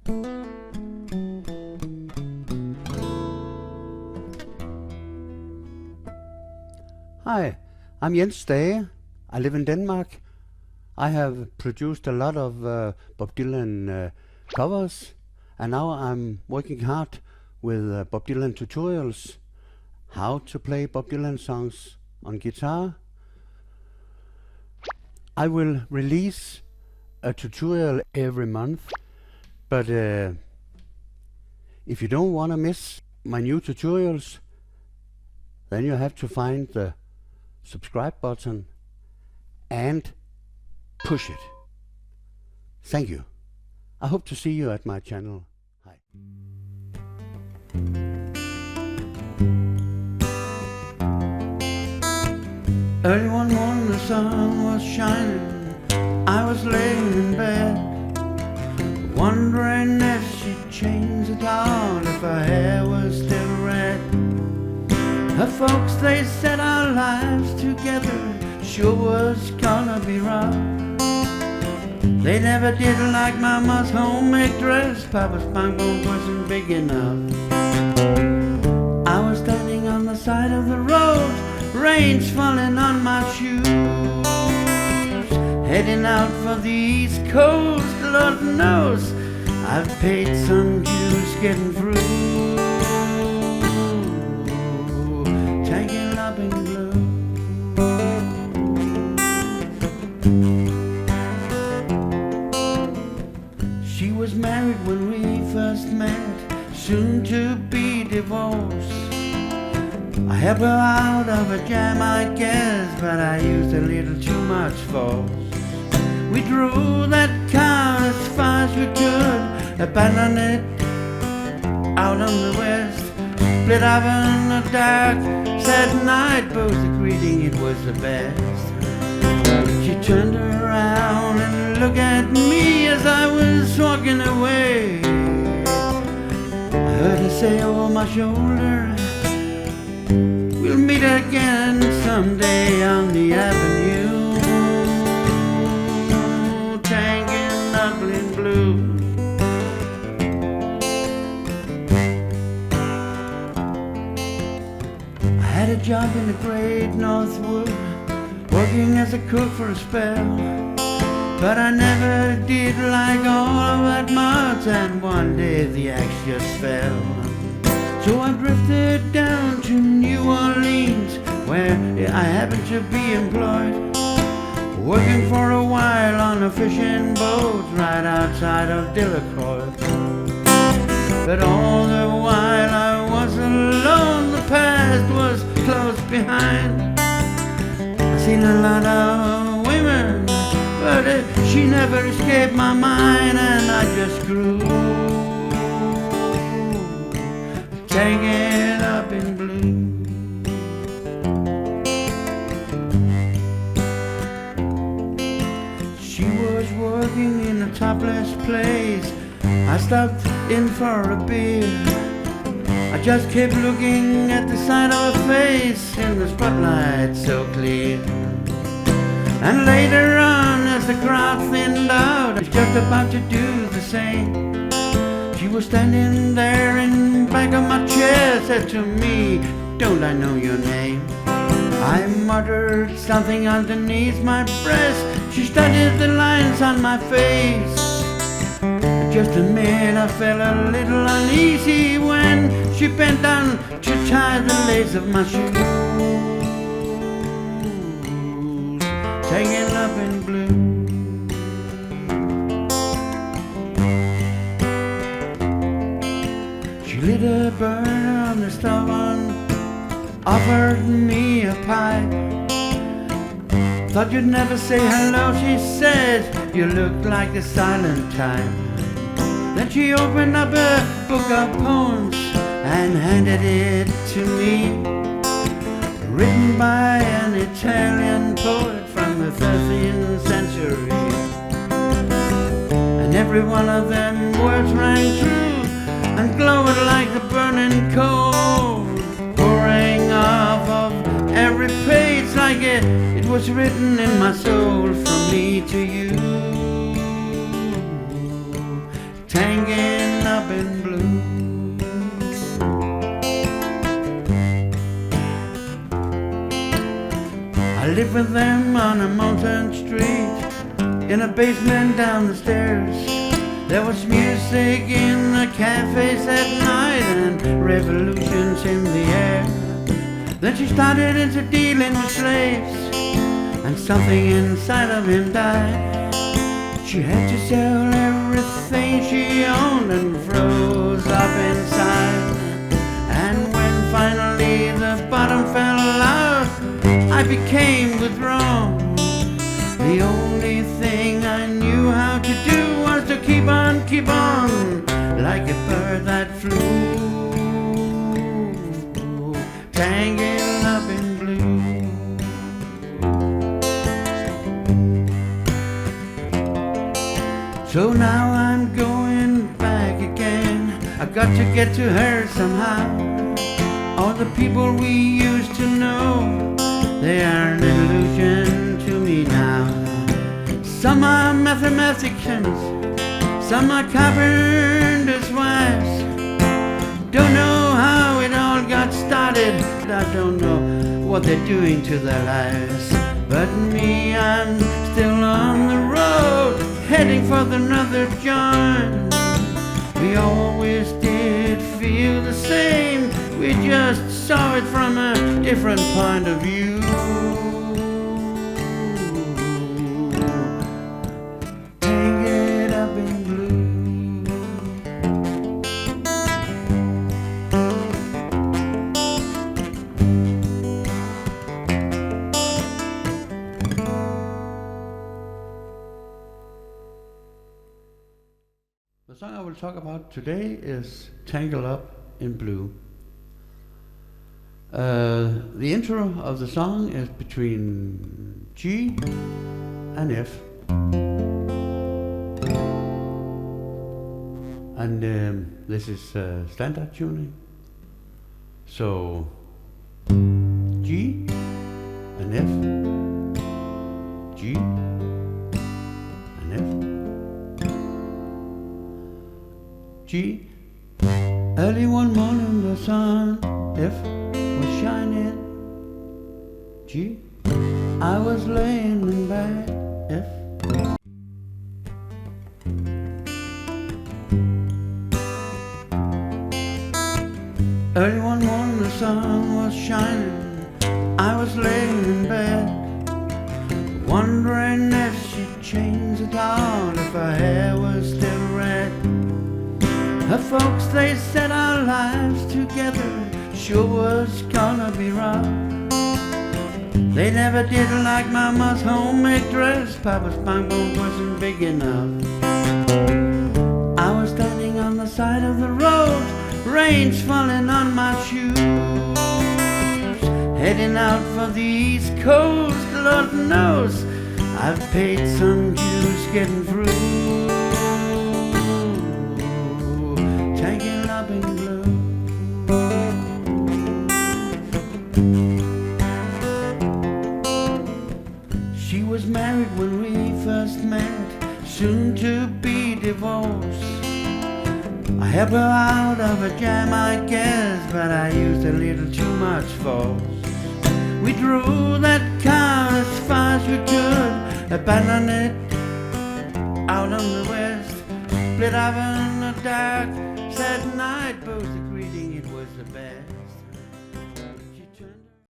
Hi, I'm Jens Stage. I live in Denmark. I have produced a lot of Bob Dylan covers, and now I'm working hard with Bob Dylan tutorials, how to play Bob Dylan songs on guitar. I will release a tutorial every month, but if you don't want to miss my new tutorials, then you have to find the subscribe button and push it. Thank you. I hope to see you at my channel. Hi. Early one morning the sun was shining. I was laying in bed, wondering if she'd change at all, if her hair was still red. Her folks, they said our lives together sure was gonna be rough. They never did like Mama's homemade dress. Papa's backbone wasn't big enough. I was standing on the side of the road, rain's falling on my shoes, heading out for the East Coast. Lord knows I've paid some dues getting through. Tangled up in blue. She was married when we first met, soon to be divorced. I helped her out of a jam, I guess, but I used a little too much force. We drove that car as far as we could, abandoned it out on the west, split up in the dark, sad night, both agreeing it was the best. She turned around and looked at me as I was walking away. I heard her say over my shoulder, we'll meet again someday on the avenue. Tangled up in blue. I had a job in the great Northwood, working as a cook for a spell, but I never did like all of that much, and one day the axe just fell. So I drifted down to New Orleans, where I happened to be employed, working for a while on a fishing boat right outside of Delacroix. But all the while I was alone, the past was close behind. I seen a lot of women, but she never escaped my mind, and I just grew tangled up in blue. She was working in a topless place. I stopped in for a beer. I just kept looking at the side of her face in the spotlight so clear. And later on, as the crowd thinned out, I was just about to do the same. She was standing there in back of my chair, said to me, don't I know your name? I muttered something underneath my breath. She studied the lines on my face. Just a minute I felt a little uneasy when she bent down to tie the lace of my shoes. Tangled up in blue. She lit a burner on the stove and offered me a pipe. Thought you'd never say hello, she said, you look like the silent type. Then she opened up a book of poems and handed it to me, written by an Italian poet from the 13th century. And every one of them words rang true and glowed like the burning coal, pouring off of every page like it was written in my soul, from me to you. tangled up in blue. I lived with them on a mountain street, in a basement down the stairs. There was music in the cafes at night and revolutions in the air. Then she started into dealing with slaves, and something inside of him died. She had to sell everything she owned and froze up inside. And when finally the bottom fell out, I became withdrawn. The only thing I knew how to do was to keep on, like a bird that flew, tangled up in blue. So now I'm going back again. I got to get to her somehow. All the people we used to know, they are an illusion to me now. Some are mathematicians, some are carpenters' wives. Don't know how it all got started, I don't know what they're doing to their lives. But me, I'm still on the road, heading for another joint. We always did feel the same, we just saw it from a different point of view. Tangled up in blue. The song I will talk about today is Tangled Up in Blue. The intro of the song is between G and F. And this is standard tuning. So G and F, G and F, G. Early one morning the sun, F, was shining. G, I was laying in bed. F. Early one morning the sun was shining. I was laying in bed, wondering if she'd change at all, if her hair was still red. Her folks, they said our lives together sure was gonna be rough. They never did like Mama's homemade dress, Papa's bankbook wasn't big enough. I was standing on the side of the road, rain's falling on my shoes, heading out for the East Coast. Lord knows I've paid some dues getting through. Tangled up in blue. She was married when we first met, soon to be divorced. I helped her out of a jam, I guess, but I used a little too much force. We drove that car as far as we could, abandoned it out on the west, split up in the dark, sad night, both agreed.